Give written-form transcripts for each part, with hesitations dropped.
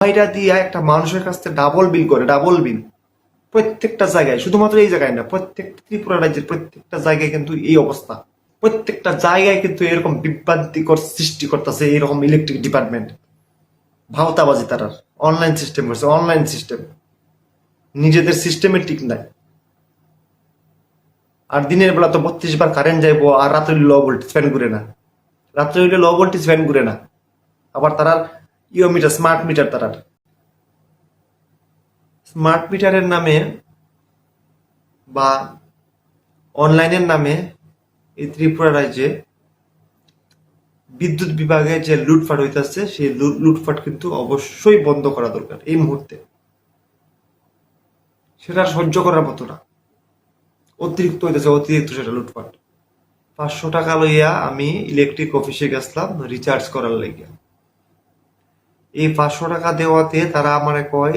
এটা দিয়ে একটা মানুষের কাছ থেকে ডাবল বিল করে, ডাবল বিল প্রত্যেকটা জায়গায়, শুধুমাত্র এই জায়গায় না, প্রত্যেকটা ত্রিপুরা রাজ্যের প্রত্যেকটা জায়গায় কিন্তু এই অবস্থা। প্রত্যেকটা জায়গায় কিন্তু এরকম বিভ্রান্তিকর সৃষ্টি করতেছে এরকম ইলেকট্রিক ডিপার্টমেন্ট। ভাওতাবাজি তারা অনলাইন সিস্টেম করছে, অনলাইন সিস্টেম, নিজেদের সিস্টেমে ঠিক নাই। আর দিনের বেলা তো 32 বার কারেন্ট যাইবো, আর রাত্রে লো ভোল্টেজ ফ্যান ঘুরে না, রাত্রে হইলে লো ভোল্টেজ ফ্যান ঘুরে না। আবার তারা ইও মিটার, স্মার্ট মিটার, তারা স্মার্ট মিটারের নামে বা অনলাইনের নামে এই ত্রিপুরা রাজ্যে বিদ্যুৎ বিভাগে যে লুটপাট হইতেছে, সেই লুটপাট কিন্তু অবশ্যই বন্ধ করা দরকার এই মুহূর্তে। সেটা সহ্য করার মতো না, অতিরিক্ত হইতেছে, অতিরিক্ত সেটা লুটপাট। 500 টাকা লইয়া আমি ইলেকট্রিক অফিসে গেছিলাম রিচার্জ করার লাগিয়া। এই 500 টাকা দেওয়াতে তারা আমারে কয়,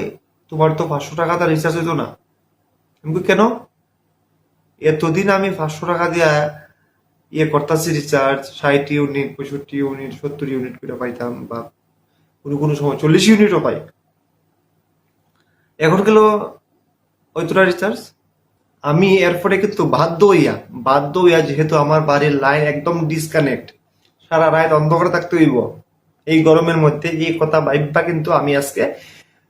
তোমার তো 500 টাকা রিচার্জ হইতো না। আমি কই, কেন? এতদিন আমি 500 টাকা দিয়া ইয়ে করতেছি রিচার্জ, 60 ইউনিট, 65 ইউনিট, 70 ইউনিট করে পাইতাম, বা কোনো কোনো সময় 40 ইউনিটও পাই। এখন গেল ওইতরা রিচার্জ। আমি এরপরে কিন্তু বাধ্য হইয়া যেহেতু আমার বাড়ির লাইন একদম ডিসকানেক্ট, সারা রাত অন্ধকারে থাকতে হইব এই গরমের মধ্যে, এই কথা ভাইবা কিন্তু আমি আজকে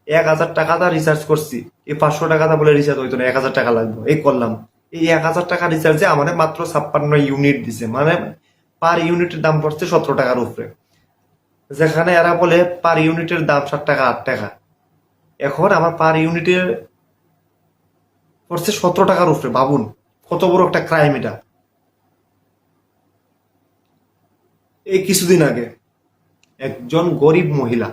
1000 টাকা রিচার্জ করছি। এই 500 টাকা বলে রিচার্জ হইতো না, 1000 টাকা লাগবে, এই করলাম। এই 1000 টাকা রিচার্জে আমার মাত্র 56 ইউনিট দিছে, মানে পার ইউনিটের দাম পড়ছে 17 টাকার উপরে, যেখানে এরা বলে পার ইউনিটের দাম 7 টাকা 8 টাকা। এখন আমার পার ইউনিটের পড়ছে 17 টাকার উপরে। ভাবুন কত বড় একটা ক্রাইম এটা। এই কিছুদিন আগে একজন গরিব মহিলা,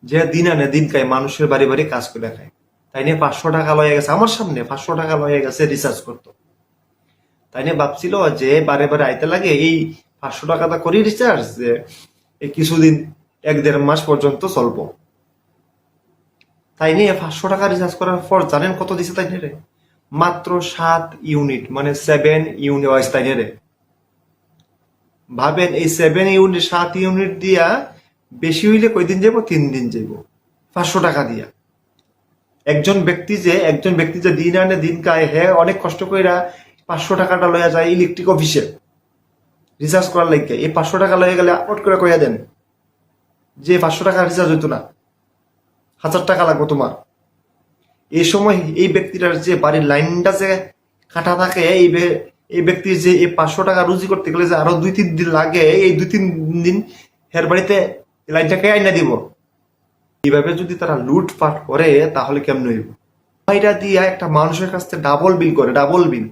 যে দিন আনে দিন খায়, মানুষের বাড়ি বাড়ি কাজ করে খায়, তাই নিয়ে 500 টাকা লয়ে গেছে আমার সামনে, 500 টাকা লয়ে গেছে রিসার্চ করতো। তাই নিয়ে ভাবছিল যে বারে বারে আইতে লাগে, এই 500 টাকাটা করি রিচার্জ, যে এই কিছুদিন 1-1.5 মাস পর্যন্ত চলবো। তাই নিয়ে 500 টাকা রিচার্জ করার পর জানেন কত দিছে তাই নিয়ে? মাত্র 7 ইউনিট, মানে 7 ইউনিট ওয়াইজ তাই নিয়ে। ভাবেন এই 7 ইউনিট, 7 ইউনিট দিয়া বেশি হইলে কয়দিন যাইব? 3 দিন যাইব 500 টাকা দিয়া। একজন ব্যক্তি যে দিন আনে দিন খায়, হ্যাঁ অনেক কষ্ট কইরা 500 টাকাটা লইয়া যায় ইলেকট্রিক অফিসে রিচার্জ করার লাগে। এই 500 টাকা লইয়া গেলে আপলোড করে কইয়া দেন যে 500 টাকা রিচার্জ হইতো না, 1000 টাকা লাগবে তোমার। এই সময় এই ব্যক্তিটার যে বাড়ির লাইনটা যে কাটা থাকে, এই ব্যক্তির যে এই 500 টাকা রুজি করতে গেলে যে আরো 2-3 দিন লাগে, এই 2-3 দিন হের বাড়িতে লাইনটাকে আইনা দিব। এইভাবে যদি তারা লুটপাট করে তাহলে কেমন হইব? এটা দিয়ে একটা মানুষের কাছ থেকে ডাবল বিল করে, ডাবল বিল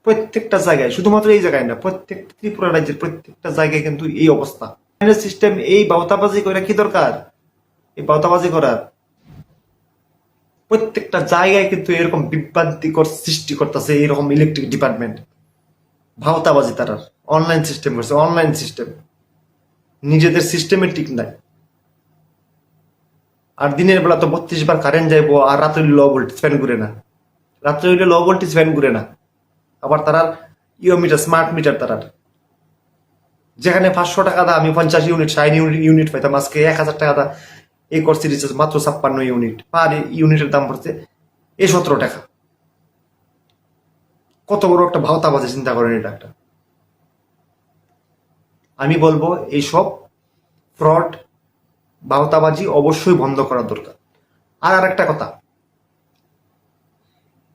প্রত্যেকটা জায়গায়, শুধুমাত্র এই জায়গায় না, প্রত্যেকটা ত্রিপুরা রাজ্যের প্রত্যেকটা জায়গায় কিন্তু এই অবস্থা। সিস্টেম এই বাউতাবাজি করে কি দরকার? এই বাউতাবাজি করার প্রত্যেকটা জায়গায় কিন্তু এরকম বিভ্রান্তিকর সৃষ্টি করতেছে এরকম ইলেকট্রিক ডিপার্টমেন্ট। ভাওতাবাজি তারা অনলাইন সিস্টেম করছে, অনলাইন সিস্টেম, নিজেদের সিস্টেমে ঠিক নাই। আর দিনের বেলা তো 32 বার কারেন্ট যাইবো, আর রাত্রে লো ভোল্টেজ ফ্যান ঘুরে না, রাত্রে হইলে লো ভোল্টেজ ফ্যান ঘুরে না। আবার তারা ইও মিটার, স্মার্ট মিটার, তারা যেখানে 500 টাকা দা আমি 50 ইউনিট, 60 ইউনিট পাইতাম, আজকে 1000 টাকা দা এই করছি রিচার্জ, মাত্র 56 ইউনিট, পার ইউনিটের দাম পড়ছে 17 টাকা। কত বড় একটা ভাওতাবাজি, চিন্তা করেন এটা একটা। আমি বলবো এইসব ফ্রড, ভাওতাবাজি অবশ্যই বন্ধ করা দরকার। আর একটা কথা,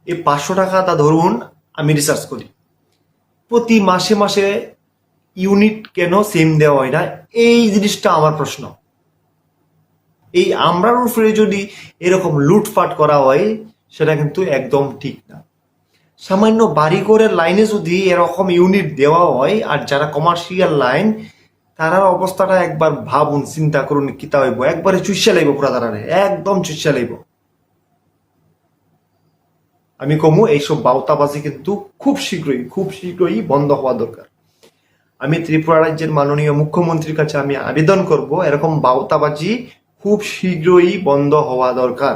এই 500 টাকা ধরুন আমি রিচার্জ করি, প্রতি মাসে মাসে ইউনিট কেন সেম দেওয়া হয় না? এই জিনিসটা আমার প্রশ্ন। এই আমরার উপরে যদি এরকম লুটপাট করা হয়, সেটা কিন্তু একদম ঠিক না। সামান্য বাড়িঘরের লাইনে যদি এরকম ইউনিট দেওয়া হয়, আর যারা কমার্শিয়াল লাইন, তারার অবস্থাটা একবার ভাবুন, চিন্তা করুন কিতা হইব। একবারে চুষা লাইব পুরা, তারারে একদম চুষা লাইব। আমি কমু এইসব বাউতাবাজি কিন্তু খুব শীঘ্রই বন্ধ হওয়া দরকার। আমি ত্রিপুরা রাজ্যের মাননীয় মুখ্যমন্ত্রীর কাছে আমি আবেদন করব, এরকম বাউতাবাজি খুব শীঘ্রই বন্ধ হওয়া দরকার।